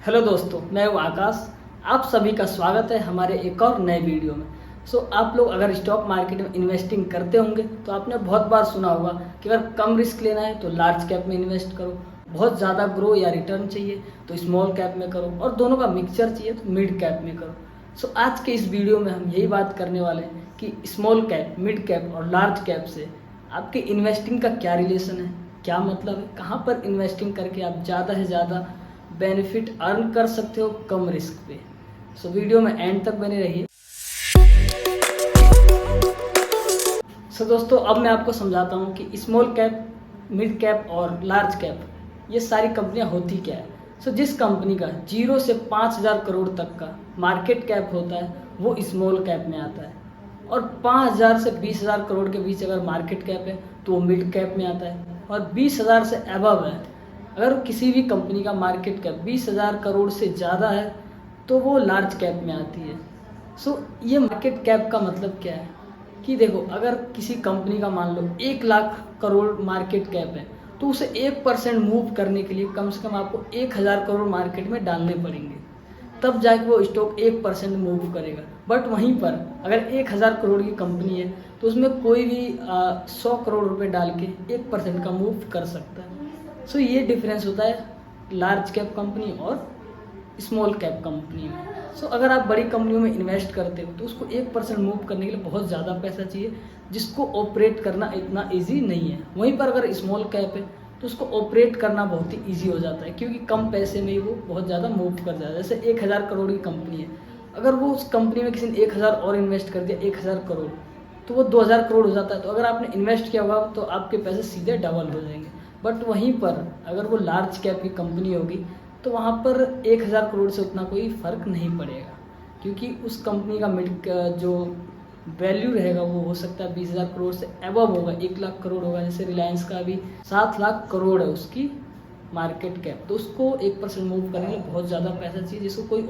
Hello दोस्तों, मैं हूँ आकाश। आप सभी का स्वागत है हमारे एक और नए वीडियो में। आप लोग अगर स्टॉक मार्केट में इन्वेस्टिंग करते होंगे तो आपने बहुत बार सुना होगा कि अगर कम रिस्क लेना है तो लार्ज कैप में इन्वेस्ट करो, बहुत ज़्यादा ग्रो या रिटर्न चाहिए तो स्मॉल कैप में करो, और दोनों का मिक्सचर चाहिए तो मिड कैप में करो। आज के इस वीडियो में हम यही बात करने वाले हैं कि स्मॉल कैप, मिड कैप और लार्ज कैप से आपके इन्वेस्टिंग का क्या रिलेशन है, क्या मतलब है, कहाँ पर इन्वेस्टिंग करके आप ज़्यादा से ज़्यादा बेनिफिट अर्न कर सकते हो कम रिस्क पे। वीडियो में एंड तक बने रहिए। दोस्तों, अब मैं आपको समझाता हूँ कि स्मॉल कैप, मिड कैप और लार्ज कैप ये सारी कंपनियाँ होती क्या है। जिस कंपनी का 0 से 5,000 करोड़ तक का मार्केट कैप होता है वो स्मॉल कैप में आता है, और 5,000 से 20,000 करोड़ के बीच अगर मार्केट कैप है तो वो मिड कैप में आता है, और 20,000 से अबव है अगर किसी भी कंपनी का मार्केट कैप 20,000 करोड़ से ज़्यादा है तो वो लार्ज कैप में आती है। ये मार्केट कैप का मतलब क्या है कि देखो, अगर किसी कंपनी का मान लो 1,00,000 करोड़ मार्केट कैप है तो उसे 1% मूव करने के लिए कम से कम आपको 1,000 करोड़ मार्केट में डालने पड़ेंगे, तब जाके वो स्टॉक 1% मूव करेगा। बट वहीं पर अगर 1,000 करोड़ की कंपनी है तो उसमें कोई भी 100 करोड़ रुपए डाल के 1% का मूव कर सकता है। ये डिफरेंस होता है लार्ज कैप कंपनी और स्मॉल कैप कंपनी में। अगर आप बड़ी कंपनियों में इन्वेस्ट करते हो तो उसको 1% मूव करने के लिए बहुत ज़्यादा पैसा चाहिए, जिसको ऑपरेट करना इतना इजी नहीं है। वहीं पर अगर स्मॉल कैप है तो उसको ऑपरेट करना बहुत ही ईजी हो जाता है, क्योंकि कम पैसे में ही वो बहुत ज़्यादा मूव कर जाता है। जैसे 1,000 करोड़ की कंपनी है, अगर वो उस कंपनी में किसी ने 1,000 और इन्वेस्ट कर दिया, 1,000 करोड़, तो वो 2,000 करोड़ हो जाता है। तो अगर आपने इन्वेस्ट किया होगा तो आपके पैसे सीधे डबल हो जाएंगे। बट वहीं पर अगर वो लार्ज कैप की कंपनी होगी तो वहाँ पर 1,000 करोड़ से उतना कोई फ़र्क नहीं पड़ेगा, क्योंकि उस कंपनी का मिड जो वैल्यू रहेगा वो हो सकता है 20,000 करोड़ से अबव होगा, 1,00,000 करोड़ होगा। जैसे रिलायंस का भी 7 लाख करोड़ है उसकी मार्केट कैप, तो उसको 1% मूव करने के लिए बहुत ज़्यादा पैसा चाहिए, जिसको कोई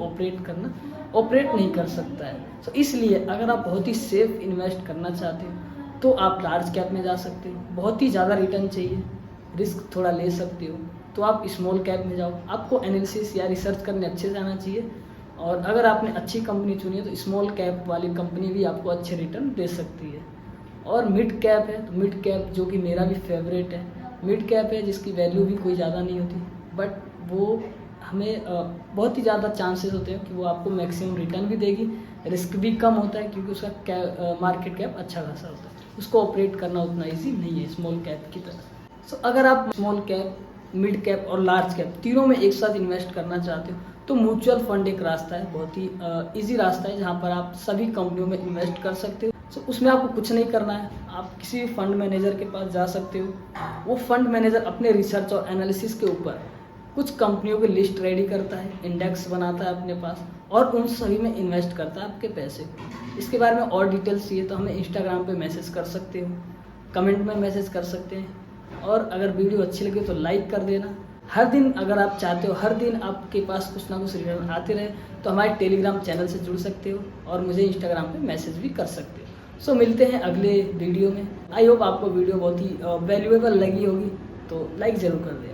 ऑपरेट नहीं कर सकता है। इसलिए अगर आप बहुत ही सेफ इन्वेस्ट करना चाहते हो तो आप लार्ज कैप में जा सकते हो। बहुत ही ज़्यादा रिटर्न चाहिए, रिस्क थोड़ा ले सकते हो तो आप स्मॉल कैप में जाओ। आपको एनालिसिस या रिसर्च करने अच्छे से आना चाहिए, और अगर आपने अच्छी कंपनी चुनी है तो स्मॉल कैप वाली कंपनी भी आपको अच्छे रिटर्न दे सकती है। और मिड कैप है तो मिड कैप, जो कि मेरा भी फेवरेट है, मिड कैप है जिसकी वैल्यू भी कोई ज़्यादा नहीं होती, बट वो हमें बहुत ही ज़्यादा चांसेस होते हैं कि वो आपको मैक्सिमम रिटर्न भी देगी, रिस्क भी कम होता है क्योंकि उसका मार्केट कैप अच्छा खासा होता है। उसको ऑपरेट करना उतना ईजी नहीं है स्मॉल कैप की तरह। अगर आप स्मॉल कैप, मिड कैप और लार्ज कैप तीनों में एक साथ इन्वेस्ट करना चाहते हो तो म्यूचुअल फंड एक रास्ता है, बहुत ही इजी रास्ता है, जहां पर आप सभी कंपनियों में इन्वेस्ट कर सकते हो। उसमें आपको कुछ नहीं करना है, आप किसी भी फंड मैनेजर के पास जा सकते हो। वो फंड मैनेजर अपने रिसर्च और एनालिसिस के ऊपर कुछ कंपनियों की लिस्ट रेडी करता है, इंडेक्स बनाता है अपने पास, और उन सभी में इन्वेस्ट करता है आपके पैसे को। इसके बारे में और डिटेल्स चाहिए तो हमें इंस्टाग्राम पे मैसेज कर सकते हो, कमेंट में मैसेज कर सकते हैं, और अगर वीडियो अच्छी लगे तो लाइक कर देना। हर दिन अगर आप चाहते हो हर दिन आपके पास कुछ ना कुछ रिटर्न आते रहे तो हमारे टेलीग्राम चैनल से जुड़ सकते हो, और मुझे इंस्टाग्राम पे मैसेज भी कर सकते हो। मिलते हैं अगले वीडियो में। आई होप आपको वीडियो बहुत ही वैल्यूएबल लगी होगी, तो लाइक ज़रूर कर दें।